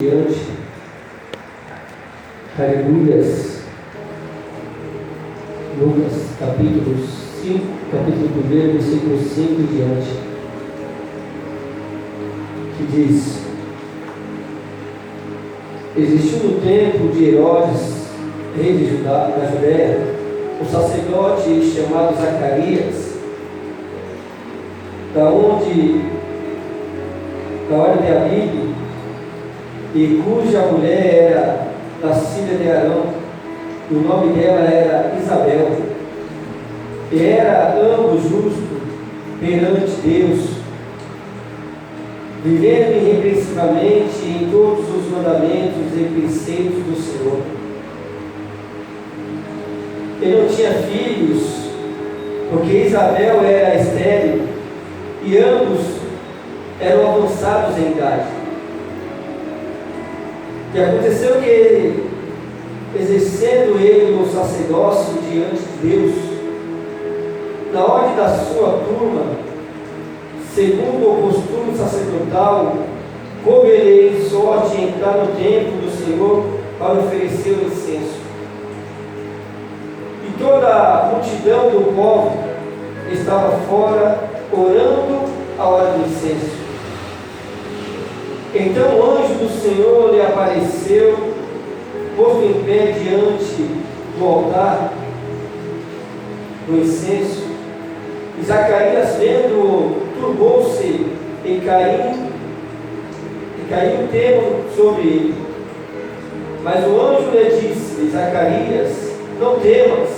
diante. Aleluias. Lucas capítulo 5, capítulo 1, versículo 5 e diante, que diz: existiu no tempo de Herodes, rei de Judá, da Judéia, um sacerdote chamado Zacarias, da ordem de Abibe, e cuja mulher era da filha de Arão, e o nome dela era Isabel, e era ambos justos perante Deus, vivendo irrepreensivamente em todos os mandamentos e preceitos do Senhor. Ele não tinha filhos, porque Isabel era estéril, e ambos eram avançados em idade. E aconteceu que, exercendo ele o sacerdócio diante de Deus, na ordem da sua turma, segundo o costume sacerdotal, coube-lhe em sorte entrar no templo do Senhor para oferecer o incenso. E toda a multidão do povo estava fora, orando a hora do incenso. Então o anjo do Senhor lhe apareceu, posto em pé diante do altar do incenso. E Zacarias, vendo-o, turbou-se e caiu o terror sobre ele. Mas o anjo lhe disse: Zacarias, não temas,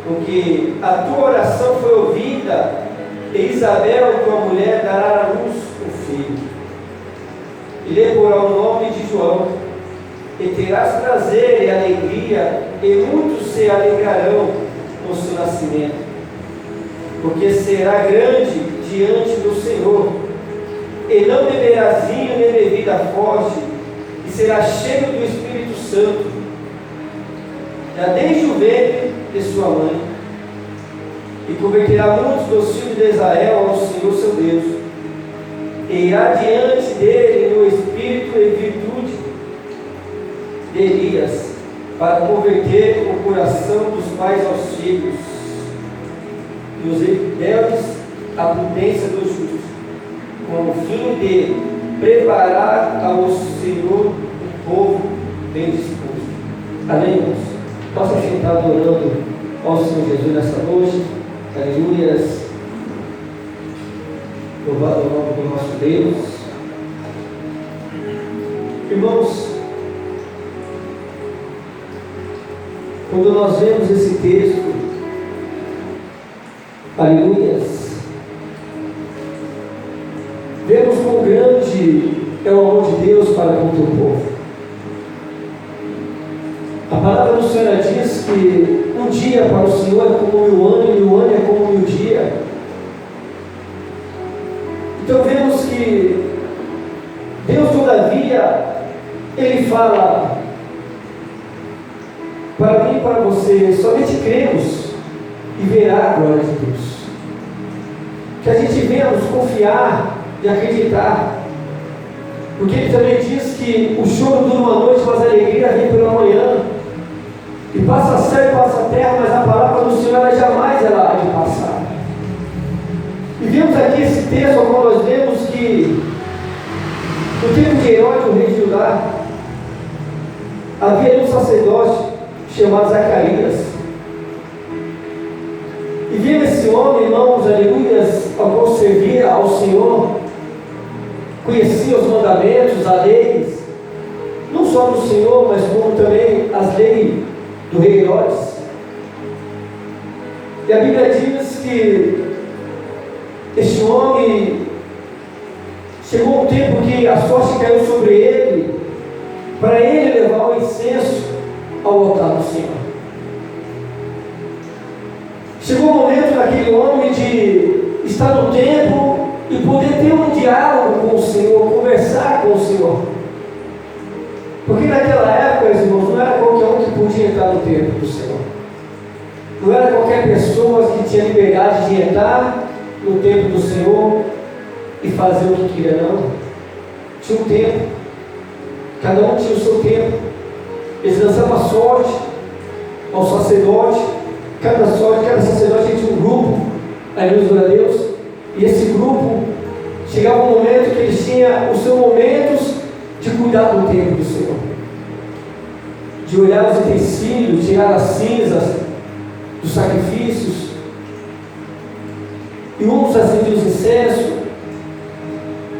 porque a tua oração foi ouvida, e Isabel, tua mulher, dará à luz um filho. E lhe porá o nome de João, e terás prazer e alegria, e muitos se alegrarão no seu nascimento, porque será grande diante do Senhor, e não beberá vinho nem bebida forte, e será cheio do Espírito Santo, já desde o ventre de sua mãe, e converterá muitos dos filhos de Israel ao Senhor seu Deus, e irá diante dele no espírito e virtude de Elias, para converter o coração dos pais aos filhos, e os rebeldes à prudência dos justos, com o fim de preparar ao Senhor um povo bem disposto. Amém, irmãos? Possa sentar adorando ao Senhor Jesus nessa noite. Aleluias. Louvado o nome do nosso Deus. Irmãos, quando nós vemos esse texto, aleluias, vemos quão grande é o amor de Deus para com o teu povo. A palavra do Senhor diz que um dia para o Senhor é como 1000 anos, e 1000 anos é como 1000 dias. Então vemos que Deus, todavia, Ele fala para mim e para você: somente cremos e verá a glória de Deus. Que a gente venha nos confiar e acreditar, porque Ele também diz que o choro dura uma noite, mas a alegria vem pela manhã. E passa céu e passa terra, mas a palavra do Senhor ela jamais há de passar. E vemos aqui esse texto, como nós vemos que no tempo de Herodes, o rei de Judá, havia um sacerdote chamado Zacarias. E vendo esse homem, irmãos, aleluias, ao qual servia ao Senhor, conhecia os mandamentos, as leis, não só do Senhor, mas como também as leis do rei Herodes. E a Bíblia diz que este homem, chegou um tempo que a sorte caiu sobre ele, para ele levar o incenso ao altar do Senhor. Chegou o momento daquele homem de estar no templo e poder ter um diálogo com o Senhor, conversar com o Senhor. Porque naquela época, irmãos, não era qualquer um que podia entrar no templo do Senhor. Não era qualquer pessoa que tinha liberdade de entrar no templo do Senhor e fazer o que queria, não. Tinha um tempo. Cada um tinha o seu tempo. Eles lançavam a sorte ao sacerdote. Cada sacerdote tinha um grupo, aleluia a Deus. E esse grupo, chegava um momento que eles tinham os seus momentos de cuidar do templo do Senhor, de olhar os utensílios, tirar as cinzas dos sacrifícios, e uns acendiam os incensos,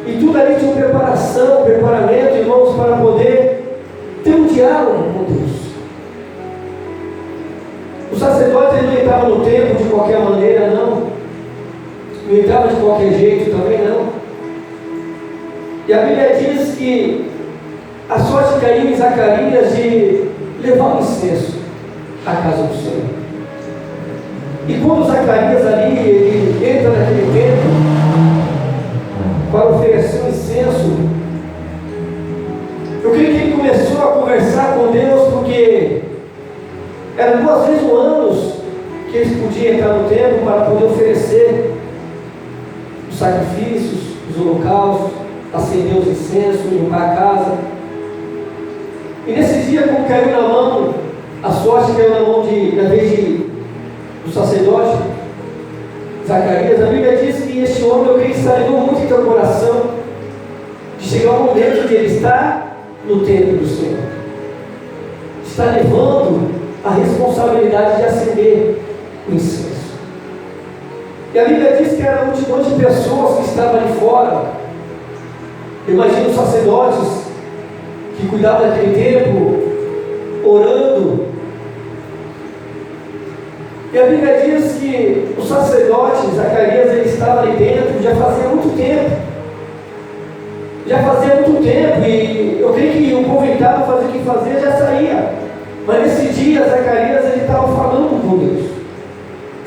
e tudo ali tinha preparação, preparamento, irmãos, para poder ter um diálogo com Deus. O sacerdote ele não entrava no templo de qualquer maneira, não entrava de qualquer jeito também, não. E a Bíblia diz que a sorte caiu em Zacarias de levar o incenso à casa do Senhor. E quando Zacarias ali, ele entra naquele templo para oferecer o incenso, eu creio que ele começou a conversar com Deus, porque eram 2 vezes no ano que eles podiam entrar no templo para poder oferecer os sacrifícios, os holocaustos, acender os incensos, limpar a casa. E nesse dia, como caiu na mão, a sorte caiu na mão na vez do sacerdote Zacarias, a Bíblia diz que este homem, eu creio que salinou muito em teu coração, de chegar ao momento de ele estar no templo do Senhor, de estar levando a responsabilidade de acender o incenso. E a Bíblia diz que era uma multidão de pessoas que estavam ali fora. Imagina os sacerdotes que cuidavam daquele templo, orando. E a Bíblia diz que o sacerdote Zacarias, ele estava ali dentro já fazia muito tempo. E eu creio que o povo entrava, fazia o que fazia, já saía. Mas nesse dia, Zacarias, ele estava falando com Deus.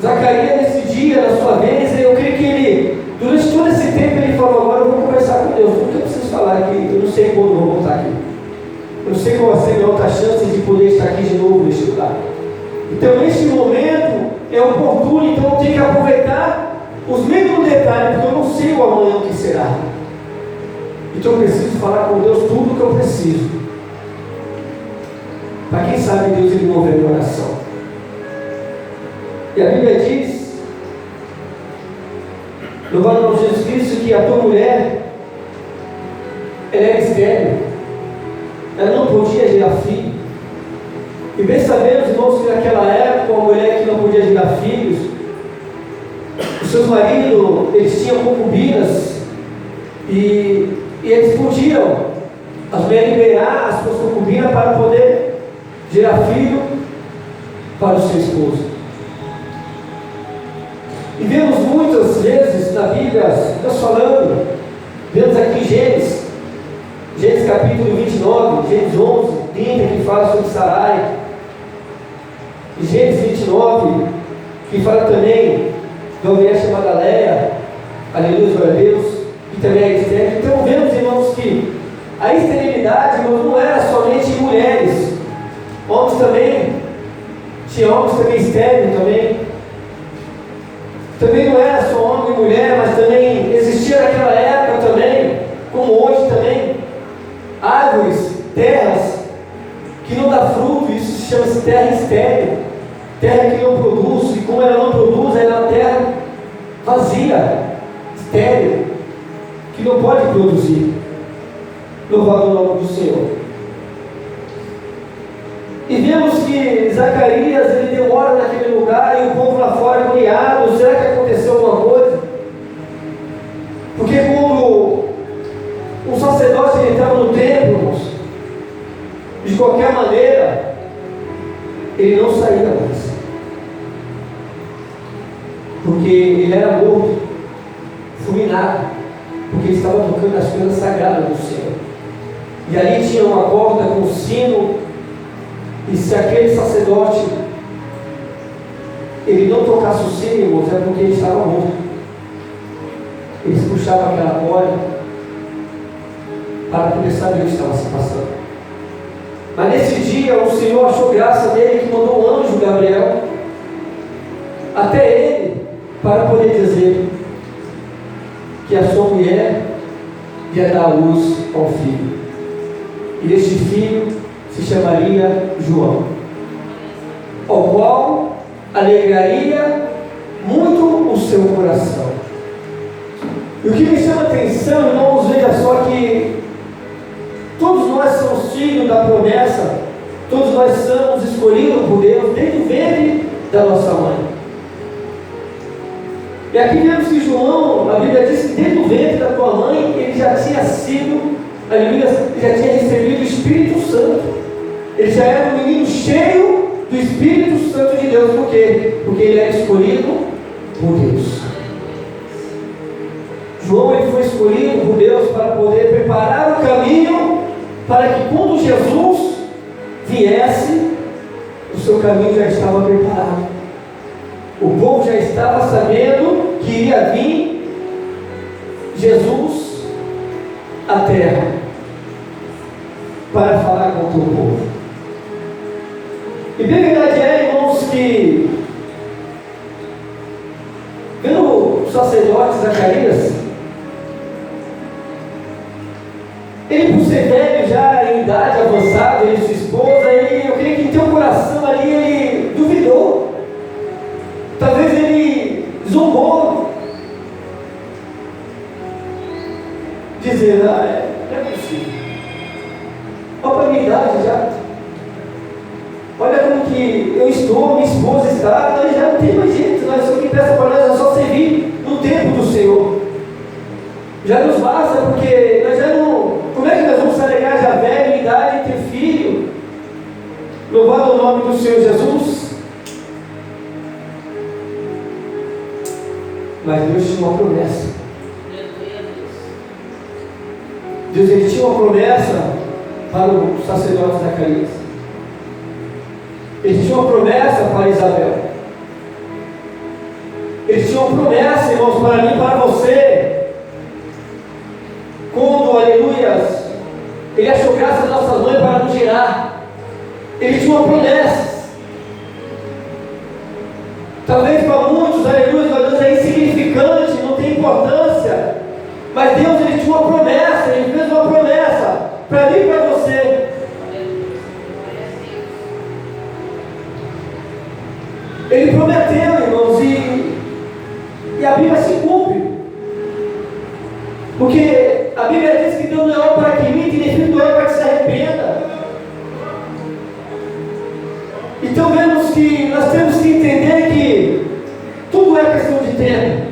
Zacarias, nesse dia, na sua vez, eu creio que ele, durante todo esse tempo, ele falou: agora eu vou conversar com Deus, porque eu preciso falar aqui, eu não sei quando eu vou voltar aqui. Eu não sei qual vai ser a minha outra chance de poder estar aqui de novo neste lugar. Então, neste momento, é oportuno, então eu tenho que aproveitar os mesmos detalhes, porque eu não sei o amanhã que será. Então eu preciso falar com Deus tudo o que eu preciso. Para quem sabe Deus ele mover a minha oração. E a Bíblia diz, louvado ao nome de Jesus Cristo, que a tua mulher, ela era estéril. Ela não podia gerar filho. E bem sabemos, irmãos, que naquela época, uma mulher que não podia gerar filhos, os seus maridos, eles tinham concubinas, e eles podiam, as mulheres, liberar as suas concubinas para poder gerar filho para o seu esposo. E vemos muitas vezes na Bíblia, nós falando, vemos aqui em Gênesis capítulo 29, Gênesis 11, 30, que fala sobre Sarai, e Gênesis 29, que fala também de uma mulher chamada Léa, aleluia, glória a Deus, e também a estéril. Então vemos, irmãos, que a esterilidade, irmãos, não era somente em mulheres, homens também, tinha homens também estéreis também não era só homem e mulher, mas também existia naquela época também, como hoje também, árvores, terras que não dá fruto. Isso se chama terra estéril, terra que não produz, e como ela não produz, ela é uma terra vazia, estéril, que não pode produzir. Louvado o nome do Senhor. E vemos que Zacarias, ele demora naquele lugar, e o povo lá fora criado, será que aconteceu alguma coisa? Porque quando um sacerdote ele entrava no templo, de qualquer maneira, ele não saía mais, porque ele era morto, fulminado, porque ele estava tocando as coisas sagradas do Senhor. E ali tinha uma corda com um sino, e se aquele sacerdote ele não tocasse o sino, irmãos, é porque ele estava morto. Eles puxavam aquela corda para poder saber o que estava se passando. Mas nesse dia o Senhor achou graça dele, que mandou o anjo Gabriel até ele, para poder dizer que a sua mulher ia dar à luz ao filho. E este filho se chamaria João, ao qual alegraria muito o seu coração. E o que me chama a atenção, irmãos, veja só que todos nós somos filhos da promessa, todos nós somos escolhidos por Deus desde o ventre da nossa mãe. E aqui vemos que João, a Bíblia diz que desde o ventre da tua mãe, ele já tinha sido, ele já tinha recebido o Espírito Santo. Ele já era um menino cheio do Espírito Santo de Deus. Por quê? Porque ele era escolhido por Deus. João, ele foi escolhido por Deus para poder preparar o caminho para que quando Jesus viesse, o seu caminho já estava preparado. O povo já estava sabendo que iria vir Jesus à terra para falar com o teu povo. E bem verdade é, irmãos, que vendo o sacerdote Zacarias, ele, por ser velho já em idade avançada, ele e sua esposa, eu creio que em teu coração ali ele duvidou. Talvez ele zombou, dizendo: não é possível. Olha para a minha idade já. Olha como que eu estou, minha esposa está, nós já não tem mais jeito, nós só que peça para nós é só servir no tempo do Senhor. Já nos basta, porque nós já não. Como é que nós vamos se alegrar já velho, em idade, e ter filho? Louvado o nome do Senhor Jesus. Mas Deus tinha uma promessa. Deus, ele tinha uma promessa para o sacerdote Zacarias. Ele tinha uma promessa para Isabel. Ele tinha uma promessa, irmãos, para mim e para você. Quando, aleluias, ele achou graça às nossas mães para nos gerar. Ele tinha uma promessa. Talvez para muitos, aleluia, Deus é insignificante, não tem importância. Mas Deus, ele tinha uma promessa, ele fez uma promessa para mim e para você. Ele prometeu, irmãos, e a Bíblia se cumpre. Porque a Bíblia diz que Deus não é homem para que imite, nem filho do homem para que se arrependa. Então vemos que nós temos que entender que tudo é questão de tempo.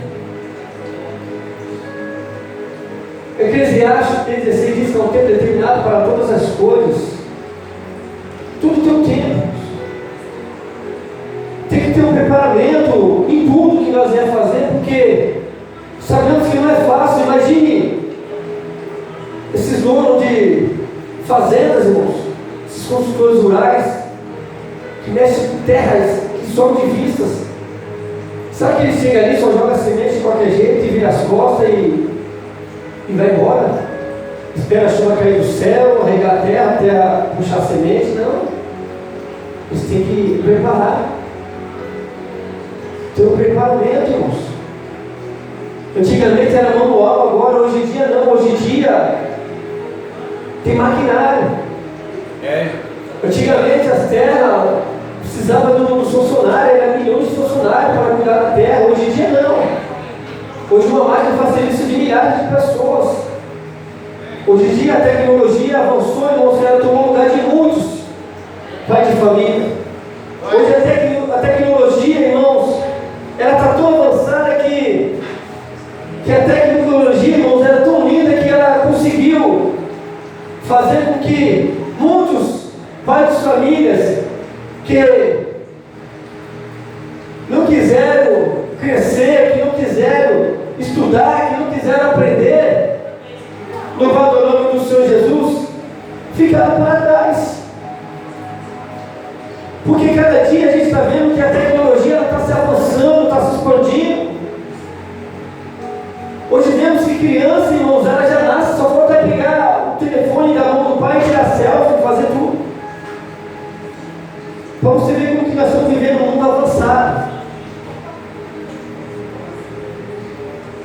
Eclesiastes 3,16 diz que é um tempo determinado para todas as coisas. Tudo tem um tempo. Tem que ter um preparamento em tudo que nós vamos fazer, porque sabemos que não é fácil. Imagine esses donos de fazendas, irmãos, esses construtores rurais, que mexem com terras, que sobem de vistas. Sabe que ele chega ali, só joga semente de qualquer jeito e vira as costas e vai embora? Espera a chuva cair do céu, regar a terra puxar a semente? Não. Eles têm que preparar. Ter um preparamento, irmãos. Antigamente era manual, agora hoje em dia não. Hoje em dia tem maquinário. Antigamente as terras precisavam dos funcionários, era milhões de funcionários para cuidar da terra. Hoje em dia não. Hoje uma máquina faz serviço de milhares de pessoas. Hoje em dia a tecnologia avançou, irmãos, ela tomou o lugar de muitos pais de família. Hoje a tecnologia, irmãos, ela está tão avançada que a tecnologia, irmãos, era tão linda que ela conseguiu fazer com que muitos pais de famílias que não quiseram crescer, que não quiseram estudar, que não quiseram aprender, louvado o nome do Senhor Jesus, ficaram para trás. Porque cada dia a gente está vendo que a tecnologia está se avançando, está se expandindo. Hoje vemos que criança, irmãos, ela já nasce, só falta pegar o telefone da mão do pai e tirar selfie, fazer tudo. Para você ver como que nós estamos vivendo num mundo avançado.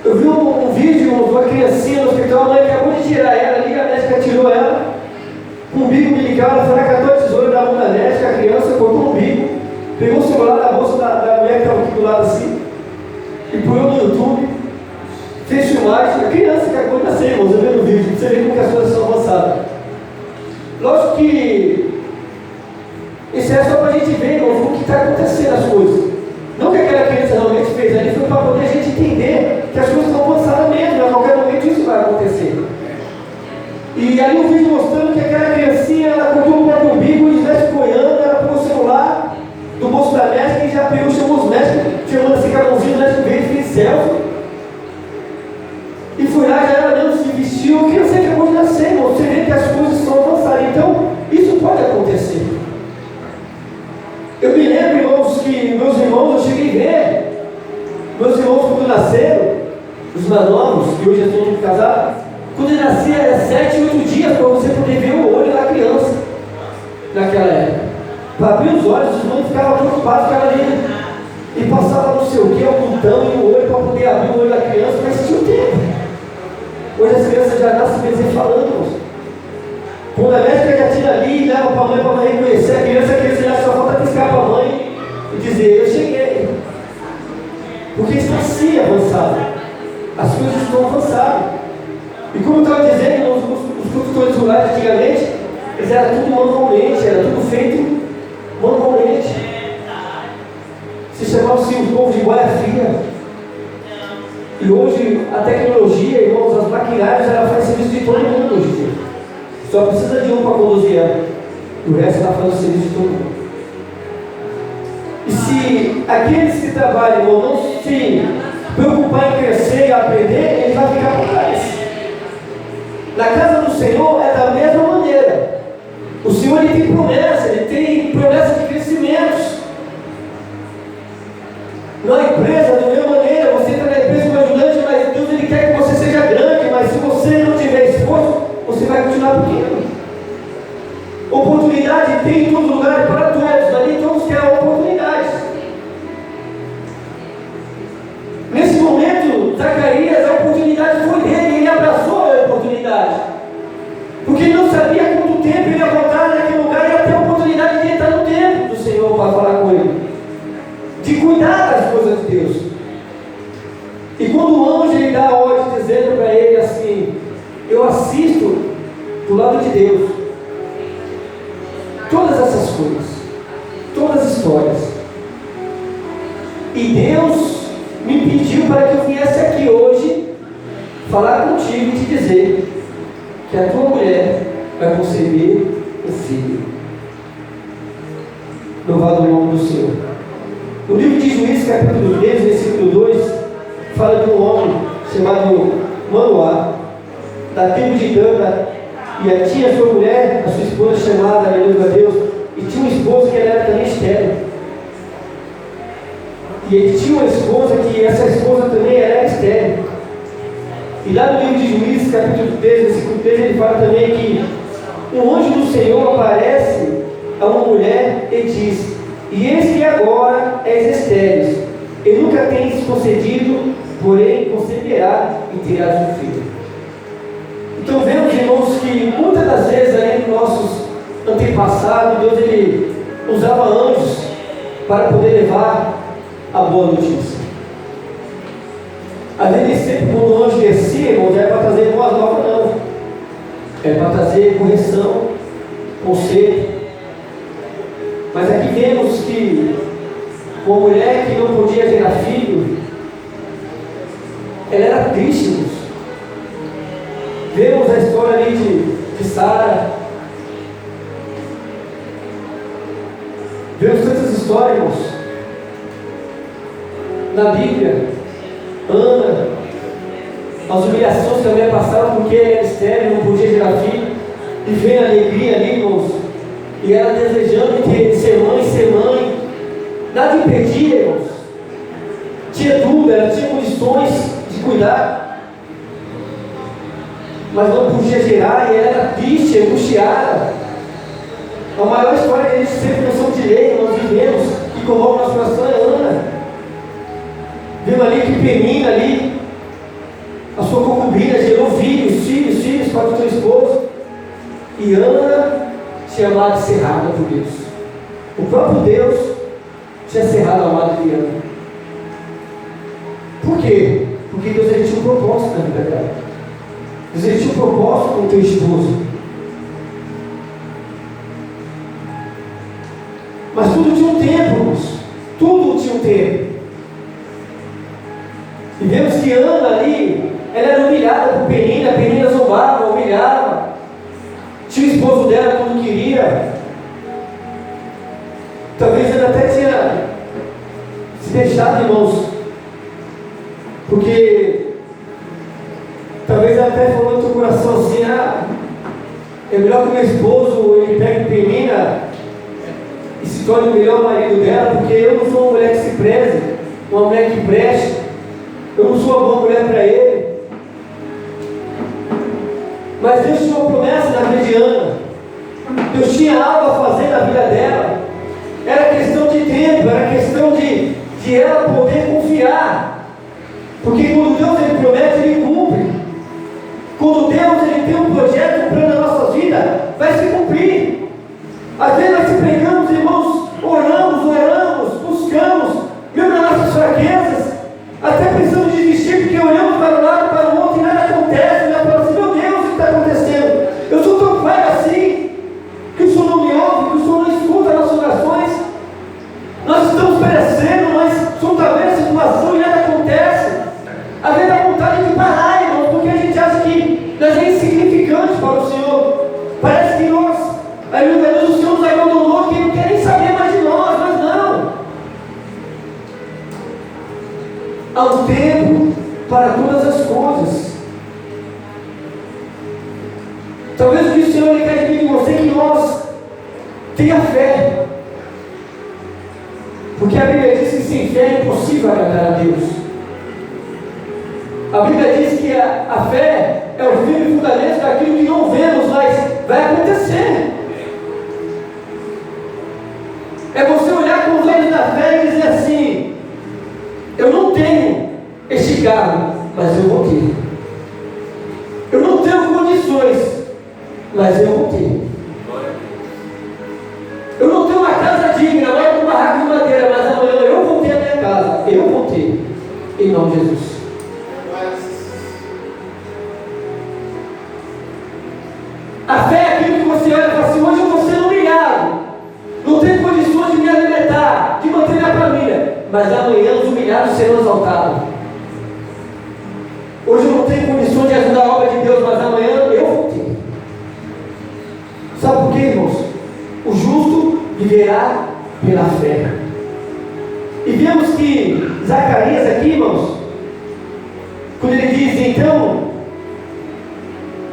Eu vi um vídeo de uma criancinha no hospital, a mãe acabou de tirar ela ali, a médica tirou ela. um umbigo umbilical, ela foi lá, catou a tesoura da mão da médica, a criança cortou o umbigo, pegou o celular da bolsa da mulher que estava aqui do lado assim, e pôs no YouTube, fez filmagem, a criança que acabou de nascer, irmãos, eu vendo o vídeo, você vê como que as coisas são avançadas. Lógico que isso é só para a gente ver, irmãos, o que está acontecendo as coisas. Não que aquela criança realmente fez ali, foi para poder a gente entender que as coisas estão avançadas mesmo, a qualquer momento isso vai acontecer. E ali o vídeo mostrando que aquela criancinha, ela cortou o próprio umbigo e estivesse boiando, ela pôs o celular do bolso da médica e já pegou, chamou os médicos, chamando assim, cada umzinho, o médico veio, fez selfie. E foi lá, já ela mesmo se vestiu, a criança acabou de nascer, irmão. Você vê que as coisas estão avançadas. Então, isso pode acontecer. Eu me lembro, irmãos, que meus irmãos, eu cheguei a ver, meus irmãos quando nasceram, os mais novos, que hoje já estão todos casados, quando ele nascia era 7, 8 dias para você poder ver o olho da criança, naquela época. Para abrir os olhos, os irmãos ficavam preocupados, ficavam ali, e passava não sei o que, o botão e o olho para poder abrir o olho da criança, mas tinha o tempo. Hoje as crianças já nascem mesmo falando. Quando a médica já tira ali e leva para a mãe reconhecer a criança já só falta piscar para a mãe e dizer, eu cheguei. Porque está assim avançado. As coisas estão avançadas. E como eu estava dizendo, os cultores rurais antigamente, eles eram tudo manualmente, era tudo feito manualmente. Se chamava-se o povo de boia fria. E hoje a tecnologia, irmãos, as maquinárias, ela faz serviço de todo mundo hoje em dia. Só precisa de um para conduzir ela. O resto ela faz o serviço de todo mundo. E se aqueles que trabalham, irmão, não se preocupar em crescer e aprender, ele vai ficar por trás. Na casa do Senhor é da mesma maneira. O Senhor ele tem promessa de crescimentos. Na empresa, da mesma maneira, você está na empresa como ajudante, mas Deus ele quer que você seja grande, mas se você não tiver esforço, você vai continuar pequeno. Oportunidade tem em todo lugar para todos, ali todos querem oportunidades. Nesse momento, Zacarias, a oportunidade foi dele, ele abraçou a oportunidade. Porque ele não sabia quanto tempo ele ia voltar naquele lugar e ia ter a oportunidade de entrar no templo do Senhor para falar com ele. De cuidar das coisas de Deus. E quando o anjo ele dá a ordem dizendo para ele assim, eu assisto do lado de Deus todas essas coisas, todas as histórias, e Deus me pediu para que eu viesse aqui hoje falar contigo e te dizer que a tua mulher vai conceber o filho. Louvado o nome do Senhor. No livro de Juízes, capítulo 13, versículo 2, fala de um homem chamado Manoá, da tribo de Dan, e tinha sua mulher, a sua esposa chamada, aleluia a Deus, e tinha uma esposa que ela era também estéril. E ele tinha uma esposa que essa esposa também era estéril. E lá no livro de Juízes, capítulo 13, versículo 3, ele fala também que um anjo do Senhor aparece a uma mulher e diz, e eis que agora és estéril, e nunca tens concedido, porém conceberá e terás um filho. Então vemos, irmãos, que muitas das vezes aí nos nossos antepassados, Deus ele usava anjos para poder levar a boa notícia. Às vezes sempre quando o anjo descia, irmãos, não é para trazer boas novas não. É para trazer correção, conselho. Mas aqui vemos que uma mulher que não podia gerar filho, ela era triste, irmãos. Vemos a história ali de Sara. Vemos tantas histórias, irmãos, na Bíblia. Ana, as humilhações que também passaram porque ela era estéril, não podia gerar filho. E vem a alegria ali, irmãos. E ela desejando ser mãe. Nada impedia, irmãos. Tinha dúvida, ela tinha condições de cuidar, mas não podia gerar, e ela era triste, angustiada. A maior história que a gente sempre pensou de lei, nós vivemos, que coloca nosso coração é Ana. Vemos ali que Penina ali, a sua concubina gerou filhos para o seu esposo. E Ana tinha amado cerrada por Deus. O próprio Deus tinha cerrado a amada de Ana. Por quê? Porque Deus ele tinha um propósito na vida dela. Deus ele tinha um propósito com o teu esposo. Mas tudo tinha um tempo, irmãos. Tudo tinha um tempo. E vemos que Ana ali, ela era humilhada por Penina. Penina zombava, humilhava. Tinha o esposo dela quando queria. Talvez ela até tinha se deixado, irmãos, porque talvez ela até falou no teu coração assim: é melhor que o meu esposo ele pegue Penina e se torne o melhor marido dela, porque eu não sou uma mulher que se preze, uma mulher que preste, eu não sou uma boa mulher para ele. Mas Deus tinha uma promessa na vida de Ana. Deus tinha algo a fazer na vida dela. Era questão de tempo, era questão de ela poder confiar. Porque quando Deus ele promete, ele cumpre. Quando Deus ele tem um projeto, um plano na nossa vida, vai se cumprir. Às vezes nós se pregamos, irmãos, oramos, buscamos, mesmo nas nossas fraquezas, até pensamos em desistir, porque olhamos para um lado, para o outro e nada acontece. E nós falamos assim: meu Deus, o que está acontecendo? Eu sou tão pai assim, que o Senhor não me ouve, que o Senhor não escuta as nossas orações. Nós estamos perecendo, nós somos talvez a situação e nada acontece. Às vezes dá vontade de parar, irmãos, porque a gente acha que nós é insignificante para o Senhor. Parece que nós, aleluia, Deus, o Senhor nos abandonou, que Ele não quer nem saber mais de nós, mas não. Há um tempo para todas as coisas. Talvez o que o Senhor ele quer de mim e de você é que nós tenha fé. Porque a Bíblia diz que sem fé é impossível agradar a Deus. A Bíblia diz que a fé é o firme fundamento daquilo que não vemos, mas vai acontecer. É você olhar com os olhos da fé e dizer assim: eu não tenho este carro, mas eu vou ter. Eu não tenho condições, mas eu vou ter. Eu não tenho uma casa digna, agora com um barraco de madeira, mas amanhã eu vou ter a minha casa. Eu vou ter. Em nome de Jesus. A fé é aquilo que você olha e fala assim: hoje eu vou ser humilhado. Não tenho condições de me alimentar, de manter minha família. Mas amanhã os humilhados serão exaltados. Hoje eu não tenho condições de ajudar a obra de Deus, mas amanhã eu vou ter. Sabe por quê, irmãos? O justo viverá pela fé. E vemos que Zacarias aqui, irmãos, quando ele diz, então,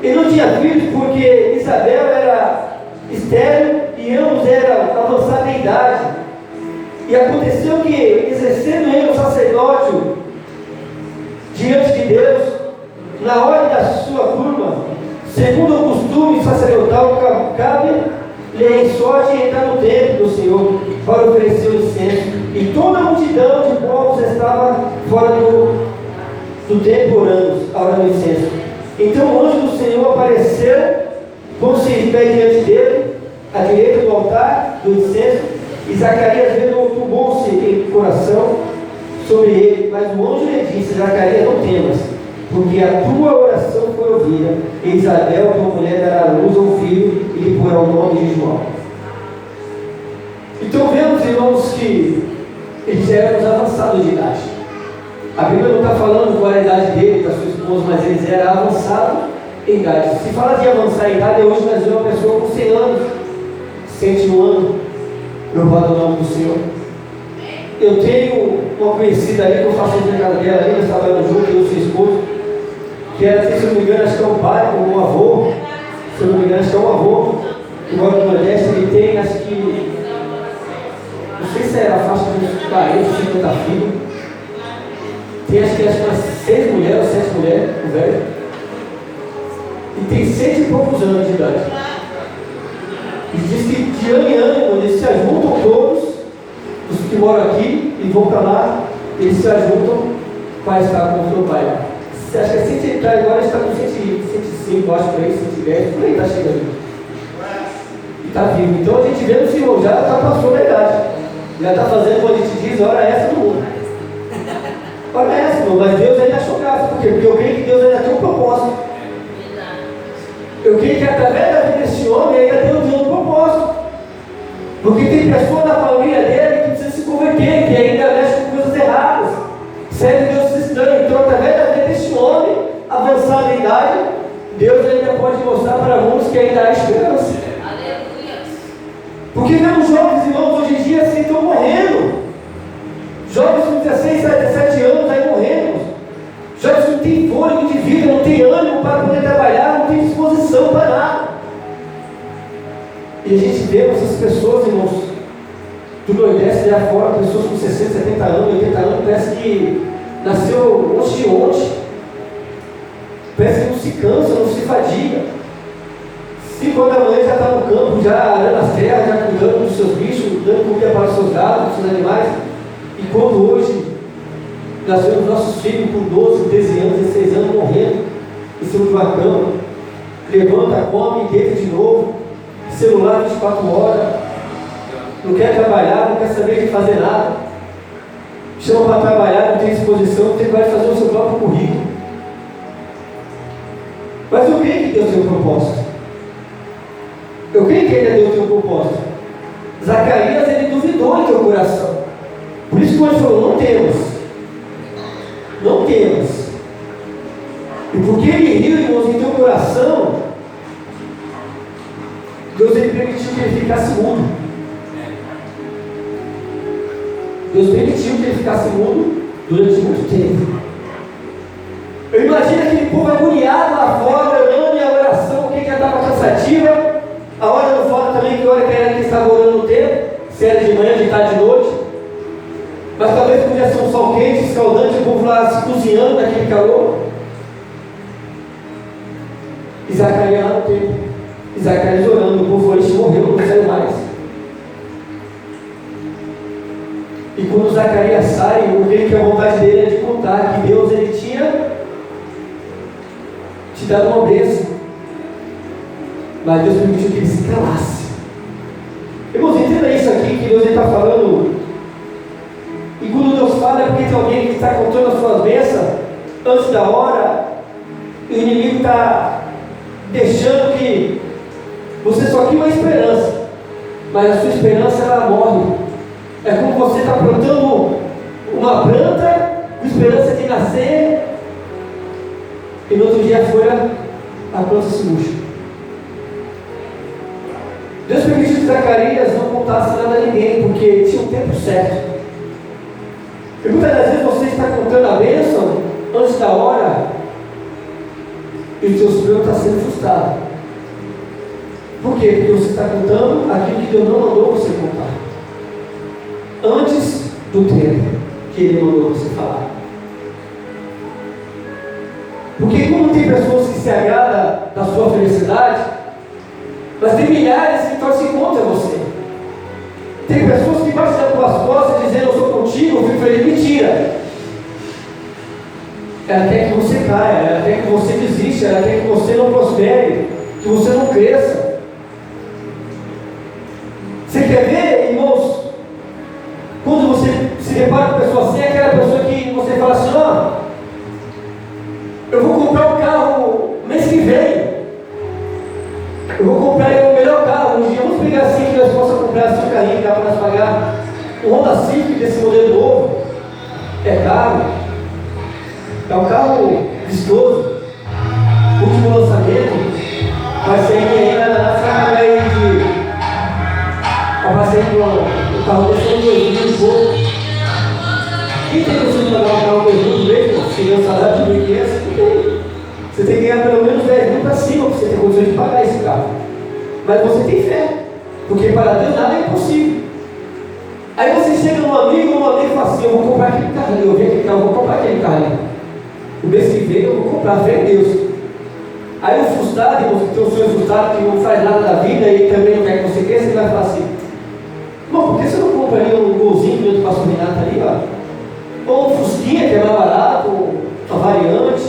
ele não tinha filhos porque Isabel era estéril e ambos eram avançados em idade. E aconteceu que, exercendo ele o sacerdócio diante de Deus, na hora da sua turma, segundo o costume sacerdotal, cabe-lhe só de entrar no templo do Senhor para oferecer o incenso. E toda a multidão de povos estava fora do templo orando a hora do incenso. Então o anjo do Senhor apareceu, pondo-se em pé diante dele, à direita do altar do incenso, e Zacarias vendo turbou-se em coração sobre ele. Mas o anjo lhe disse: Zacarias, não temas, porque a tua oração foi ouvida, e Isabel, tua mulher, dará à luz a um filho, e lhe porá o nome de João. Então vemos, irmãos, que eles eram avançados de idade. A Bíblia não está falando qual é a idade dele, da sua esposa, mas eles eram avançados em idade. Se fala de avançar em idade, hoje nós vemos uma pessoa com 100 anos, 101 anos, louvado o nome do Senhor. Eu tenho uma conhecida ali, que eu faço o mercado dela ali, nós trabalhamos juntos, eu e seu esposo, que era, se eu não me engano, acho que é um pai, ou um avô, se eu não me engano, acho que é um avô, que mora no Nordeste. Ele tem, acho que, não sei se era a faixa de uns 40, 50 filhos, tem acho que umas 6 mulheres ou 7 mulheres, o velho, e tem 100 e poucos anos de idade. E diz que de ano em ano, eles se ajuntam todos, os que moram aqui, e vão para lá, eles se ajuntam para estar com o seu pai. Acho que é 100, agora está com 105, acho, por aí, 110, por aí está chegando. está vivo. Então a gente vê no Senhor, já está passou da idade. Já está fazendo, como a gente diz, hora essa do mundo. Hora essa, irmão, mas Deus ainda achou graça. Por quê? Porque eu creio que Deus ainda tem um propósito. Eu creio que através da vida desse homem ainda Deus tem um propósito. Porque tem pessoas na família dele que precisam se converter, que ainda mexe com coisas erradas. Serve Deus estranho. Então, através da vida desse homem, avançar na idade, Deus ainda pode mostrar para muitos que ainda há esperança. Aleluia. Porque vemos jovens irmãos hoje em dia assim estão morrendo. Jovens com 16, 17 anos aí morrendo. Jovens que não têm fôlego de vida, não têm ânimo para poder trabalhar, não têm disposição para nada. E a gente vê essas pessoas, irmãos, do Nordeste lá fora, pessoas com 60, 70 anos, 80 anos, parece que nasceu ontem de ontem. Parece que não se cansa, não se fadiga. 5 horas da manhã já está no campo, já arando as terras, já cuidando dos seus bichos, dando comida para os seus gados, para os seus animais. E quando hoje nós vemos nossos filhos com 12, 13 anos, 16 anos morrendo em cima de uma cama, levanta, come, deita de novo, celular 24 horas, não quer trabalhar, não quer saber de fazer nada, chama para trabalhar, não tem disposição, não tem coragem de fazer o seu próprio currículo. Mas eu creio que Deus tem um propósito. Eu creio que ainda Deus tem um propósito. Zacarias, ele duvidou em teu coração. Por isso que ele falou, não temos. Não temos. E porque ele riu, irmãos, em teu coração, Deus ele permitiu que ele ficasse mudo. Deus permitiu que ele ficasse mudo durante muito tempo. Eu imagino aquele povo agoniado lá fora, orando, e a oração, quem já estava cansativa, a hora do fora também, que hora que era que estava orando no tempo, se era de manhã, de tarde, de noite. Mas talvez podia ser um sol quente, escaldante, o povo lá se cozinhando naquele calor. E Zacarias lá no tempo. E Zacarias orando, o povo hoje morreu, não saiu mais. E quando Zacarias sai, eu creio que a vontade dele é de contar que Deus ele tinha te dado uma bênção. Mas Deus permitiu que ele se calasse. Irmãos, entenda isso aqui, que Deus está falando. E quando Deus fala é porque tem alguém que está contando as suas bênçãos antes da hora, e o inimigo está deixando que você só cria uma esperança, mas a sua esperança ela morre. É como você está plantando uma planta com esperança de nascer, e no outro dia a folha, a planta se murcha. Deus permitiu que Zacarias não contasse nada a ninguém, porque tinha um tempo certo. E muitas das vezes você está contando a bênção antes da hora, e o seu sonho está sendo frustrado. Por quê? Porque você está contando aquilo que Deus não mandou você contar, antes do tempo que Ele mandou você falar. Porque como tem pessoas que se agradam da sua felicidade, mas tem milhares que torcem contra você. Tem pessoas que batem nas tuas costas dizendo, eu sou contigo, eu fico feliz. Mentira. Ela quer que você caia, ela quer que você desista, ela quer que você não prospere, que você não cresça. Você quer ver, irmãos, quando você se depara com pessoa assim, é aquela pessoa que você fala assim, ó, eu vou comprar um carro mês que vem, eu vou comprar o melhor carro, um dia vamos pegar assim que nós possamos comprar assim um carrinho que dá para nós pagar, um Honda Civic desse modelo novo, é caro, é um carro vistoso, último lançamento, vai ser ainda na sala aí de... Eu passei o carro desse ano 2000 e pouco. Quem tem condição de pagar um carro 2000 mesmo? Se ganha um salário de 1.500, não tem. Você tem que ganhar pelo menos 10 mil para cima para você ter condições de pagar esse carro. Mas você tem fé, porque para Deus nada é impossível. Aí você chega num amigo e fala assim, eu vou comprar aquele carro ali, eu vi aquele carro, eu vou comprar aquele carro ali. O mês que vem eu vou comprar, fé em Deus. Aí o frustrado, irmão, que tem o sonho frustrado, que não faz nada da vida e também não quer que você cresça, ele vai falar assim, bom, por que você não compra ali um golzinho dentro do pastor Renato ali, ó? Ou um Fusquinha, que é mais barato, uma variante,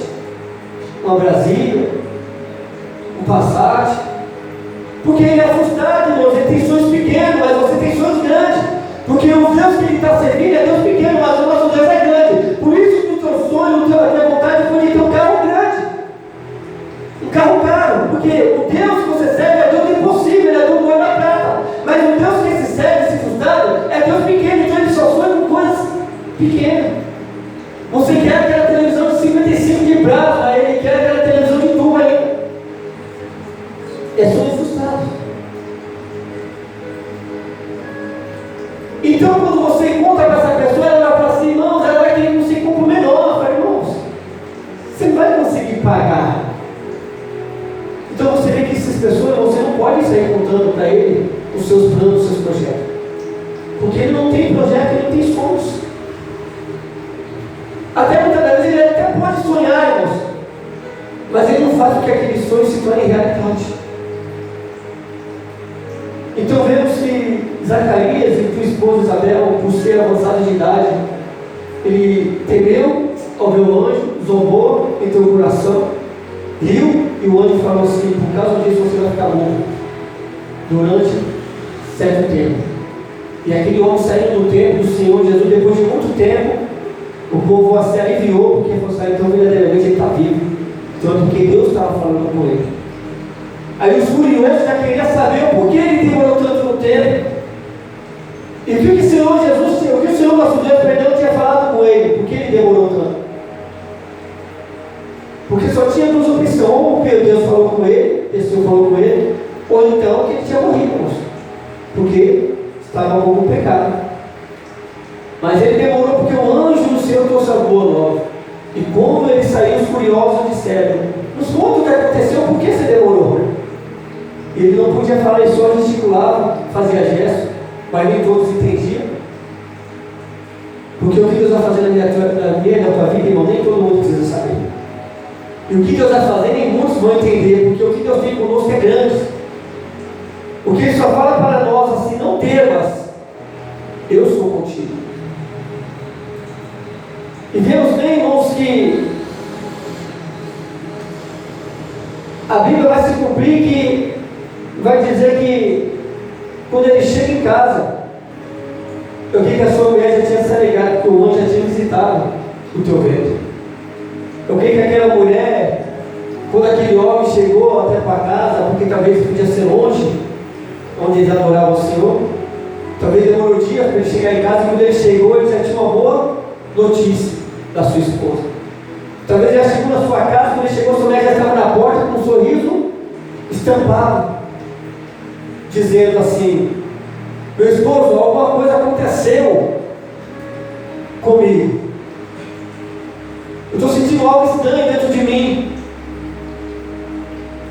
uma Brasília, um Passat. Porque ele é frustrado, irmãos, ele Porque o Deus que ele está servindo é Deus pequeno, mas o nosso Deus é grande. Por isso que o teu sonho, a tua vontade foi de ter um carro grande. Um carro caro. Porque o Deus que você serve é Deus impossível, ele é Deus do ouro da prata. Mas o Deus que se serve, esse frustrado, é Deus pequeno, então ele só sonha com coisas pequenas. Você quer aquela televisão de 55 de prata, aí ele quer aquela televisão de tubo ainda. É sonho frustrado. Então, quando você encontra com essa pessoa, ela vai falar assim: irmãos, ela vai querer que você compre o menor. Eu falo: irmãos, você não vai conseguir pagar. Então, você vê que essas pessoas, você não pode sair contando para ele os seus planos, os seus projetos. Porque ele não tem projeto, ele não tem sonhos. Até muitas vezes ele até pode sonhar, irmãos, mas ele não faz com que aquele sonho se torne realidade. Então vemos que Zacarias e tua esposa Isabel, por ser avançada de idade, ele temeu ao ver o anjo, zombou em teu coração, riu, e o anjo falou assim: por causa disso você vai ficar morto durante certo tempo. E aquele homem saindo do templo do Senhor Jesus, depois de muito tempo, o povo se aliviou, porque falou assim: então verdadeiramente ele está vivo. Então, porque Deus estava falando com ele. Aí os curiosos já queriam saber o porquê ele demorou tanto no tempo. E o que o Senhor Jesus, o que o Senhor nosso Deus, perdão, tinha falado com ele? Por que ele demorou tanto? Porque só tinha duas opções: ou porque Deus falou com ele, o Senhor falou com ele, ou então que ele tinha morrido, porque estava com o pecado. Mas ele demorou porque o anjo do Senhor trouxe a boa nova. E quando ele saiu, os curiosos disseram: nos conta o que aconteceu, por que você demorou? Ele não podia falar, ele só gesticulava, fazia gestos, mas nem todos entendiam. Porque o que Deus vai fazer na minha e na tua vida, irmão, nem todo mundo precisa saber. E o que Deus vai fazer, nem muitos vão entender, porque o que Deus tem conosco é grande. O que Ele só fala para nós assim: não temas, eu sou contigo. E vemos bem, irmãos, que a Bíblia vai se cumprir, que vai dizer que quando ele chega em casa, eu creio que a sua mulher já tinha se alegado, porque o anjo já tinha visitado o teu ventre. Eu creio que aquela mulher, quando aquele homem chegou até para casa, porque talvez podia ser longe, onde eles adoravam o Senhor, talvez demorou dias para ele chegar em casa, e quando ele chegou, ele já tinha uma boa notícia da sua esposa. Talvez ele já chegou na sua casa, quando ele chegou, sua mulher já estava na porta com um sorriso estampado, dizendo assim: meu esposo, alguma coisa aconteceu comigo. Eu estou sentindo algo estranho